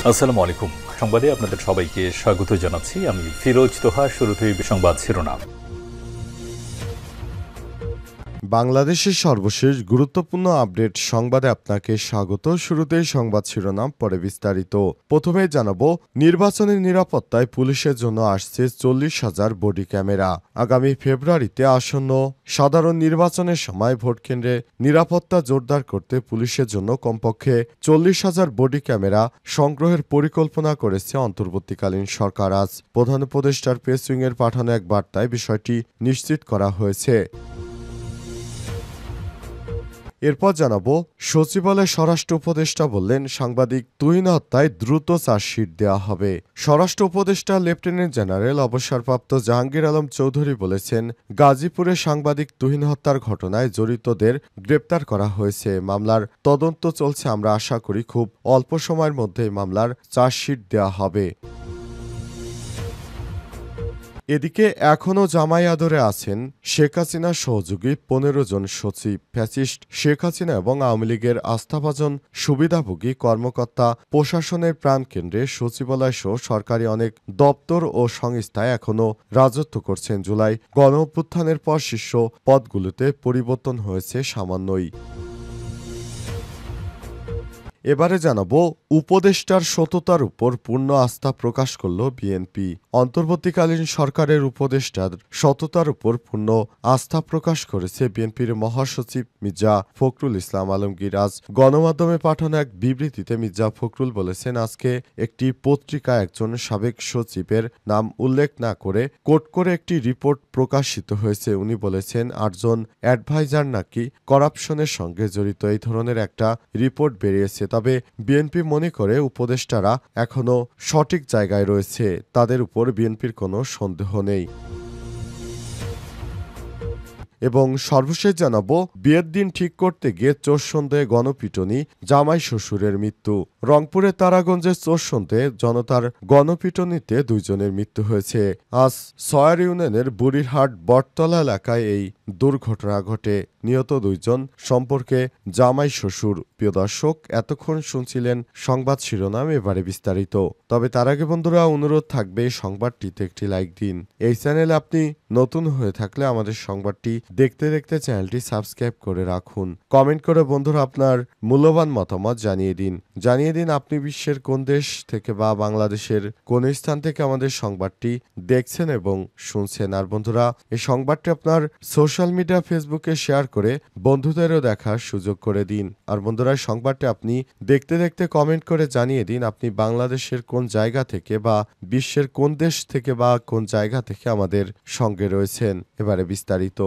আসসালামু আলাইকুম। সংবাদে আপনাদের সবাইকে স্বাগত জানাচ্ছি। আমি ফিরোজ তোহা। শুরুতেই সংবাদ শিরোনাম। বাংলাদেশের সর্বশেষ গুরুত্বপূর্ণ আপডেট সংবাদে আপনাকে স্বাগত। শুরুতেই সংবাদ শিরোনাম, পরে বিস্তারিত। প্রথমেই জানাবো, নির্বাচনী নিরাপত্তায় পুলিশের জন্য আসছে 40,000 বডি ক্যামেরা। আগামী ফেব্রুয়ারিতে আসন্ন সাধারণ নির্বাচনের সময় ভোটকেন্দ্রে নিরাপত্তা জোরদার করতে পুলিশের জন্য কমপক্ষে 40,000 বডি ক্যামেরা সংগ্রহের পরিকল্পনা করেছে অন্তর্বর্তীকালীন সরকার। আজ প্রধান উপদেষ্টার প্রেস উইংয়ের পাঠানো এক বার্তায় বিষয়টি নিশ্চিত করা হয়েছে। এরপর জানাবো, সচিবালয় স্বরাষ্ট্র উপদেষ্টা বললেন, সাংবাদিক তুহিন হত্যায় দ্রুত চার্জশিট দেওয়া হবে। স্বরাষ্ট্র উপদেষ্টা লেফটেন্যান্ট জেনারেল অবসরপ্রাপ্ত জাহাঙ্গীর আলম চৌধুরী বলেছেন, গাজীপুরে সাংবাদিক তুহিন হত্যার ঘটনায় জড়িতদের গ্রেপ্তার করা হয়েছে। মামলার তদন্ত চলছে। আমরা আশা করি খুব অল্প সময়ের মধ্যেই মামলার চার্জশিট দেওয়া হবে। এদিকে এখনও জামাই আদরে আছেন শেখ হাসিনার সহযোগী 15 জন সচিব। ফ্যাসিস্ট শেখ হাসিনা এবং আওয়ামী লীগের আস্থাভাজন সুবিধাভোগী কর্মকর্তা প্রশাসনের প্রাণকেন্দ্রে সচিবালয় সহ সরকারি অনেক দপ্তর ও সংস্থায় এখনও রাজত্ব করছেন। জুলাই গণ অভ্যুত্থানের পর শীর্ষ পদগুলোতে পরিবর্তন হয়েছে সামান্যই। এবারে জানাবো, উপদেষ্টার সততার উপর পূর্ণ আস্থা প্রকাশ করল বিএনপি। অন্তর্বর্তীকালীন সরকারের উপদেষ্টার সততার উপর পূর্ণ আস্থা প্রকাশ করেছে বিএনপির মহাসচিব মির্জা ফখরুল ইসলাম আলমগীর। আজ গণমাধ্যমে পাঠানো এক বিবৃতিতে মির্জা ফখরুল বলেছেন, আজকে একটি পত্রিকায় একজন সাবেক সচিবের নাম উল্লেখ না করে কোট করে একটি রিপোর্ট প্রকাশিত হয়েছে। উনি বলেছেন, 8 জন অ্যাডভাইজার নাকি করাপশনের সঙ্গে জড়িত। এই ধরনের একটা রিপোর্ট বেরিয়েছে। তবে বিএনপি মনে করে উপদেষ্টারা এখনও সঠিক জায়গায় রয়েছে। তাদের উপর বিএনপির কোনো সন্দেহ নেই। এবং সর্বশেষ জানাবো, বিয়ের দিন ঠিক করতে গিয়ে চোর সন্দেহে গণপিটুনি, জামাই শ্বশুরের মৃত্যু। রংপুরের তারাগঞ্জের চোর সন্দেহে জনতার গণপিটুনিতে 2 জনের মৃত্যু হয়েছে। আজ সয়ার ইউনিয়নের বুড়িরহাট বটতলা এলাকায় এই দুর্ঘটনা ঘটে। নিহত 2 জন সম্পর্কে জামাই শ্বশুর। প্রিয় দর্শক, এতক্ষণ শুনছিলেন সংবাদ শিরোনাম, এবারে বিস্তারিত। তবে তার আগে বন্ধুরা, অনুরোধ থাকবে সংবাদটিতে একটি লাইক দিন। এই চ্যানেলে আপনি নতুন হয়ে থাকলে আমাদের সংবাদটি দেখতে দেখতে চ্যানেলটি সাবস্ক্রাইব করে রাখুন। কমেন্ট করে বন্ধুরা আপনার মূল্যবান মতামত জানিয়ে দিন আপনি বিশ্বের কোন দেশ থেকে বা বাংলাদেশের কোন স্থান থেকে আমাদের সংবাদটি দেখছেন এবং শুনছেন। আর বন্ধুরা, এই সংবাদটি আপনার সোশ্যাল মিডিয়া ফেসবুকে শেয়ার করে বন্ধুদেরও দেখার সুযোগ করে দিন। আর বন্ধুরা, সংবাদটি আপনি দেখতে দেখতে কমেন্ট করে জানিয়ে দিন আপনি বাংলাদেশের কোন জায়গা থেকে বা বিশ্বের কোন দেশ থেকে বা কোন জায়গা থেকে আমাদের সঙ্গে রয়েছেন। এবারে বিস্তারিত।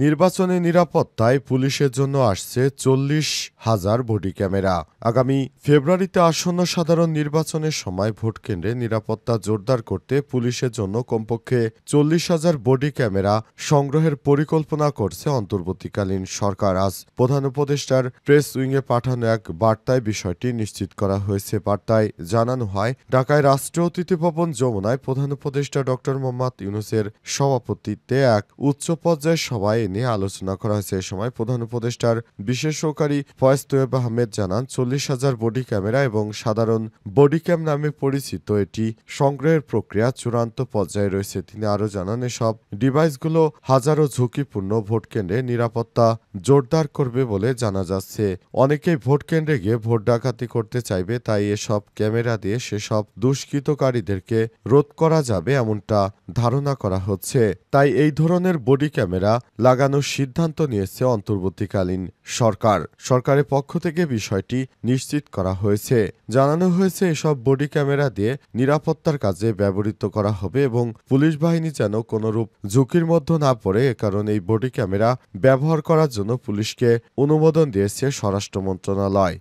নির্বাচনী নিরাপত্তায় পুলিশের জন্য আসছে 40,000 বডি ক্যামেরা। আগামী ফেব্রুয়ারিতে আসন্ন সাধারণ নির্বাচনের সময় ভোটকেন্দ্রে নিরাপত্তা জোরদার করতে পুলিশের জন্য কমপক্ষে 40,000 বডি ক্যামেরা সংগ্রহের পরিকল্পনা করছে অন্তর্বর্তীকালীন সরকার। আজ প্রধান উপদেষ্টার প্রেস উইংয়ে পাঠানো এক বার্তায় বিষয়টি নিশ্চিত করা হয়েছে। বার্তায় জানানো হয়, ঢাকায় রাষ্ট্রীয় অতিথি ভবন যমুনায় প্রধান উপদেষ্টা ড. মোহাম্মদ ইউনূসের সভাপতিত্বে এক উচ্চ পর্যায়ের সভায় নিয়ে আলোচনা করা হয়েছে। এ সময় প্রধান উপদেষ্টার বিশেষ সহকারী ফয়েজ তৈয়ব আহমেদ জানান, 40,000 বডি ক্যামেরা এবং সাধারণ বডি ক্যাম নামে পরিচিত এটি সংগ্রহের প্রক্রিয়া চূড়ান্ত পর্যায়ে রয়েছে। তিনি আরও জানান, এসব ডিভাইসগুলো হাজারো ঝুঁকিপূর্ণ ভোটকেন্দ্রে নিরাপত্তা জোরদার করবে বলে জানা যাচ্ছে। অনেকেই ভোটকেন্দ্রে গিয়ে ভোট ডাকাতি করতে চাইবে, তাই এসব ক্যামেরা দিয়ে সেসব দুষ্কৃতকারীদেরকে রোধ করা যাবে এমনটা ধারণা করা হচ্ছে। তাই এই ধরনের বডি ক্যামেরা লাগানোর সিদ্ধান্ত নিয়েছে অন্তর্বর্তীকালীন সরকার। সরকারের পক্ষ থেকে বিষয়টি নিশ্চিত করা হয়েছে। জানানো হয়েছে, এসব বডি ক্যামেরা দিয়ে নিরাপত্তার কাজে ব্যবহৃত করা হবে এবং পুলিশ বাহিনী যেন কোনরূপ ঝুঁকির মধ্যে না পড়ে, এ কারণে এই বডি ক্যামেরা ব্যবহার করার জন্য পুলিশকে অনুমোদন দিয়েছে স্বরাষ্ট্র মন্ত্রণালয়।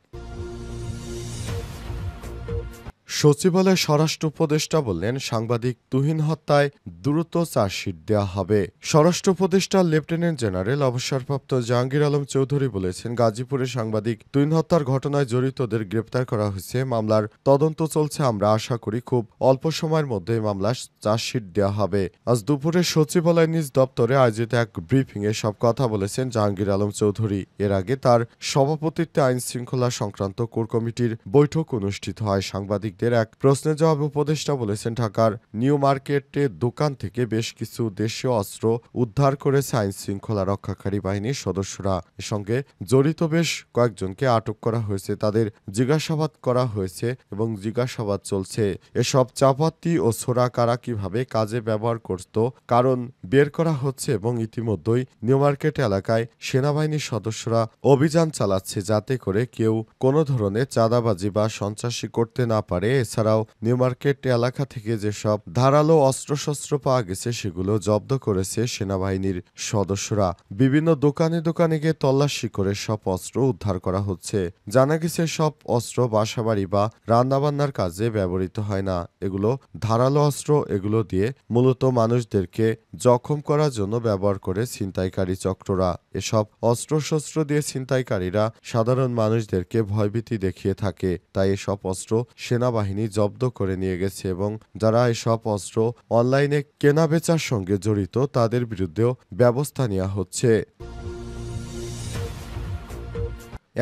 সচিবালয়ে স্বরাষ্ট্র উপদেষ্টা বললেন, সাংবাদিক তুহিন হত্যায় দ্রুত চার্জশিট দেওয়া হবে। স্বরাষ্ট্র উপদেষ্টা লেফটেন্যান্ট জেনারেল অবসরপ্রাপ্ত জাহাঙ্গীর আলম চৌধুরী বলেছেন, গাজীপুরে সাংবাদিক তুহিন হত্যার ঘটনায় জড়িতদের গ্রেপ্তার করা হয়েছে। মামলার তদন্ত চলছে। আমরা আশা করি খুব অল্প সময়ের মধ্যে মামলার চার্জশিট দেওয়া হবে। আজ দুপুরে সচিবালয় নিজ দপ্তরে আয়োজিত এক ব্রিফিংয়ে সব কথা বলেছেন জাহাঙ্গীর আলম চৌধুরী। এর আগে তার সভাপতিত্বে আইন শৃঙ্খলা সংক্রান্ত কোর কমিটির বৈঠক অনুষ্ঠিত হয়। সাংবাদিকদের এক প্রশ্নের জবাবে উপদেষ্টা বলেছেন, ঢাকার নিউ মার্কেটে দোকান থেকে বেশ কিছু দেশীয় অস্ত্র উদ্ধার করেছে আইন শৃঙ্খলা রক্ষাকারী বাহিনীর সদস্যরা। এর সঙ্গে জড়িত বেশ কয়েকজনকে আটক করা হয়েছে। তাদের জিজ্ঞাসাবাদ করা হয়েছে এবং জিজ্ঞাসাবাদ চলছে। এসব চাপাতি ও ছোরা কারা কিভাবে কাজে ব্যবহার করত কারণ বের করা হচ্ছে এবং ইতিমধ্যেই নিউ মার্কেট এলাকায় সেনাবাহিনীর সদস্যরা অভিযান চালাচ্ছে যাতে করে কেউ কোনো ধরনের চাঁদাবাজি বা সন্ত্রাসী করতে না পারে। এছাড়াও নিউ মার্কেট এলাকা থেকে যেসব ধারালো অস্ত্রশস্ত্র পাওয়া গেছে সেগুলো জব্দ করেছে সেনাবাহিনীর সদস্যরা। বিভিন্ন দোকানে দোকানে গিয়ে তল্লাশি করে সব অস্ত্র উদ্ধার করা হচ্ছে। জানা গেছে সব অস্ত্র বাসাবাড়ি বা রান্নাবান্নার কাজে ব্যবহৃত হয় না। এগুলো ধারালো অস্ত্র। এগুলো দিয়ে মূলত মানুষদেরকে জখম করার জন্য ব্যবহার করে ছিনতাইকারী চক্ররা। এসব অস্ত্রশস্ত্র দিয়ে ছিনতাইকারীরা সাধারণ মানুষদেরকে ভয়ভীতি দেখিয়ে থাকে। তাই এসব অস্ত্র সেনাবাহিনী জব্দ করে নিয়ে গেছে এবং যারা এসব অস্ত্র অনলাইনে কেনাবেচার সঙ্গে জড়িত তাদের বিরুদ্ধেও ব্যবস্থা নেওয়া হচ্ছে।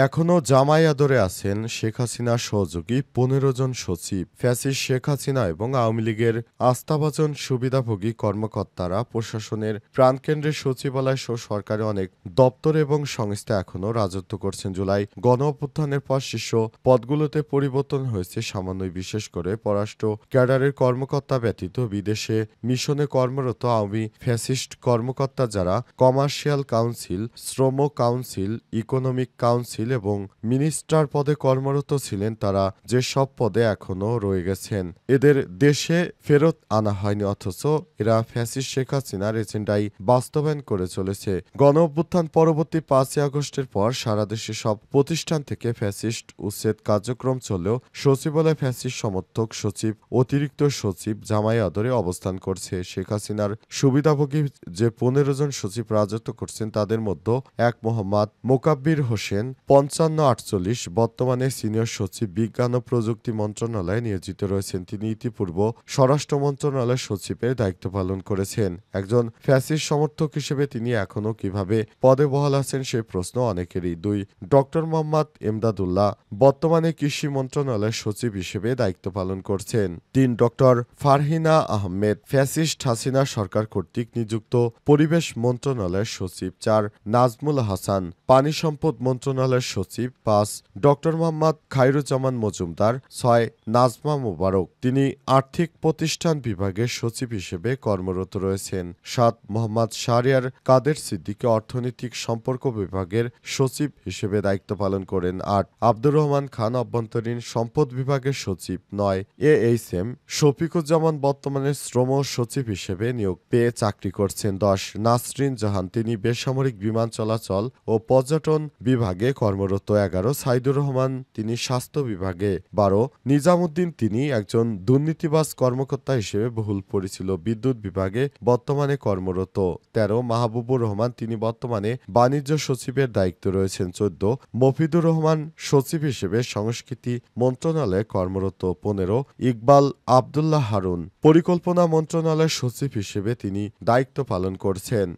এখনও জামাই আদরে আছেন শেখ হাসিনার সহযোগী ১৫ জন সচিব। ফ্যাসিস্ট শেখ হাসিনা এবং আওয়ামী লীগের আস্থাভাজন সুবিধাভোগী কর্মকর্তারা প্রশাসনের প্রাণকেন্দ্রে সচিবালয় সহ সরকারি অনেক দপ্তর এবং সংস্থা এখনও রাজত্ব করছেন। জুলাই গণ অভ্যুত্থানের পর শীর্ষ পদগুলোতে পরিবর্তন হয়েছে সামান্যই। বিশেষ করে পররাষ্ট্র ক্যাডারের কর্মকর্তা ব্যতীত বিদেশে মিশনে কর্মরত আওয়ামী ফ্যাসিস্ট কর্মকর্তা যারা কমার্শিয়াল কাউন্সিল, শ্রম কাউন্সিল, ইকোনমিক কাউন্সিল এবং মিনিস্টার পদে কর্মরত ছিলেন তারা যে সব পদে এখনও রয়ে গেছেন। এদের দেশে ফেরত আনা হয়নি, অথচ এরা ফ্যাসিস্ট শেখ হাসিনার এজেন্ডাই বাস্তবায়ন করে চলেছে। গণ অভ্যুত্থান পরবর্তী ৫ই আগস্টের পর সারা দেশে সব প্রতিষ্ঠান থেকে ফ্যাসিস্ট উচ্ছেদ কার্যক্রম চললেও সচিবালয় ফ্যাসিস্ট সমর্থক সচিব, অতিরিক্ত সচিব জামাই আদরে অবস্থান করছে। শেখ হাসিনার সুবিধাভোগী যে ১৫ জন সচিব রাজত্ব করছেন তাদের মধ্যে এক মোহাম্মদ মোকাব্বির হোসেন ৫৫-৪৮ বর্তমানে সিনিয়র সচিব বিজ্ঞান ও প্রযুক্তি মন্ত্রণালয়ে নিয়োজিত রয়েছেন। তিনি ইতিপূর্বে স্বরাষ্ট্র মন্ত্রণালয়ের সচিবের দায়িত্ব পালন করেছেন। একজন ফ্যাসিস্ট সমর্থক হিসেবে তিনি এখনও কিভাবে পদে বহাল আছেন সেই প্রশ্ন অনেকেরই। ২ ডক্টর মোহাম্মদ এমদাদুল্লাহ বর্তমানে কৃষি মন্ত্রণালয়ের সচিব হিসেবে দায়িত্ব পালন করছেন। ৩ ডক্টর ফারহিনা আহমেদ ফ্যাসিস্ট হাসিনা সরকার কর্তৃক নিযুক্ত পরিবেশ মন্ত্রণালয়ের সচিব। ৪ নাজমুল হাসান পানি সম্পদ মন্ত্রণালয়ের সচিব। ৫ ডক্টর মোহাম্মদ খায়রুজ্জামান মজুমদার। ৬ নাজমা মোবারক, তিনি আর্থিক প্রতিষ্ঠান বিভাগের সচিব হিসেবে কর্মরত রয়েছেন। ৭ মোহাম্মদ শাহরিয়ার কাদের সিদ্দিকী অর্থনৈতিক সম্পর্ক বিভাগের সচিব হিসেবে দায়িত্ব পালন করেন। ৮ আব্দুর রহমান খান অভ্যন্তরীণ সম্পদ বিভাগের সচিব। ৯ এএইচএম শফিকুজ্জামান বর্তমানে শ্রম সচিব হিসেবে নিয়োগ পেয়ে চাকরি করছেন। ১০ নাসরিন জাহান, তিনি বেসামরিক বিমান চলাচল ও পর্যটন বিভাগে কর্মরত। ১১ সাইদুর রহমান, তিনি স্বাস্থ্য বিভাগে। ১২ নিজামুদ্দিন, তিনি একজন দুর্নীতিবাজ কর্মকর্তা হিসেবে বহুল পরিচিত বিদ্যুৎ বিভাগে বর্তমানে কর্মরত। ১৩ মাহবুবুর রহমান, তিনি বর্তমানে বাণিজ্য সচিবের দায়িত্ব রয়েছেন। ১৪ মফিদুর রহমান, সচিব হিসেবে সংস্কৃতি মন্ত্রণালয়ে কর্মরত। ১৫ ইকবাল আবদুল্লাহ হারুন, পরিকল্পনা মন্ত্রণালয়ের সচিব হিসেবে তিনি দায়িত্ব পালন করছেন।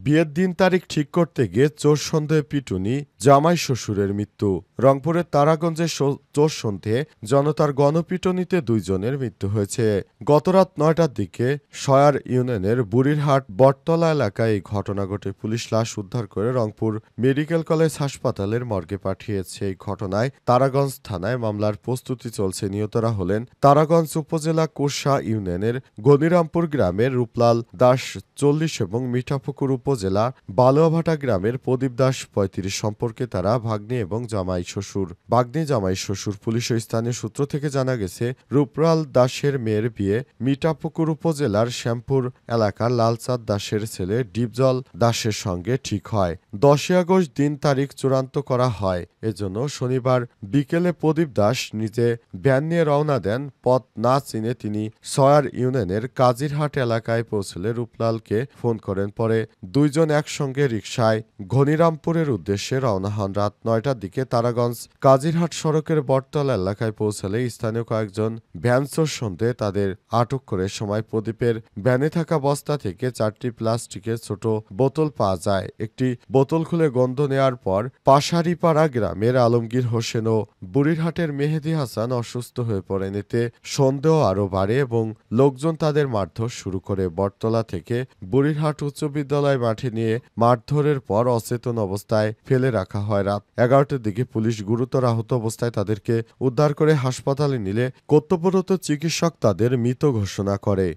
বিয়ের দিন তারিখ ঠিক করতে গিয়ে চোর সন্দেহে পিটুনি, জামাই শ্বশুরের মৃত্যু। রংপুরের তারাগঞ্জে চোর সন্দেহে জনতার গণপিটুনিতে ২ জনের মৃত্যু হয়েছে। গতরাত ৯টার দিকে সয়ার ইউনিয়নের বুড়িরহাট বটতলা এলাকায় এই ঘটনা ঘটে। পুলিশ লাশ উদ্ধার করে রংপুর মেডিকেল কলেজ হাসপাতালের মর্গে পাঠিয়েছে। এই ঘটনায় তারাগঞ্জ থানায় মামলার প্রস্তুতি চলছে। নিহতরা হলেন তারাগঞ্জ উপজেলা কোরশা ইউনিয়নের গনিরামপুর গ্রামের রূপলাল দাস ৪০ এবং মিঠাপুকুর উপজেলা বালুয়াভাটা গ্রামের প্রদীপ দাস ৩৫ সম্পর্কে তারা ভাগ্নে এবং জামাই শ্বশুর। ভাগ্নে জামাই শ্বশুর। পুলিশ ও স্থানীয় সূত্র থেকে জানা গেছে, রূপলাল দাসের মেয়ের বিয়ে মিঠাপুকুর উপজেলার শ্যামপুর এলাকার লালচাঁদ দাসের ছেলে ডিপজল দাসের সঙ্গে ঠিক হয়। 10 আগস্ট দিন তারিখ চূড়ান্ত করা হয়। এজন্য শনিবার বিকেলে প্রদীপ দাস নিজে ভ্যান নিয়ে রওনা দেন। পথ না চিনে তিনি সয়ার ইউনিয়নের কাজিরহাট এলাকায় পৌঁছলে রূপলালকে ফোন করেন। পরে দুইজন একসঙ্গে রিকশায় ঘনিরামপুরের উদ্দেশ্যে রওনা হন। রাত 9টার দিকে তারাগঞ্জ কাজিরহাট সড়কের বটতলা এলাকায় পৌঁছালে স্থানীয় কয়েকজন ভ্যানচোর সন্দেহে তাদের আটক করে। সময় প্রদীপের ভ্যানে থাকা বস্তা থেকে 4টি প্লাস্টিকের ছোট বোতল পাওয়া যায়। একটি বোতল খুলে গন্ধ নেয়ার পর পাশারিপাড়া গ্রামের আলমগীর হোসেন ও বুড়িরহাটের মেহেদী হাসান অসুস্থ হয়ে পড়েন। এতে সন্দেহ আরও বাড়ে এবং লোকজন তাদের মারধর শুরু করে। বটতলা থেকে বুড়িরহাট উচ্চ বিদ্যালয় মাঠে নিয়ে মারধরের পর অচেতন অবস্থায় ফেলে রাখা হয়। রাত 11টার দিকে পুলিশ গুরুতর আহত অবস্থায় তাদেরকে উদ্ধার করে হাসপাতালে নিলে কর্তব্যরত চিকিৎসক তাদের মৃত ঘোষণা করে।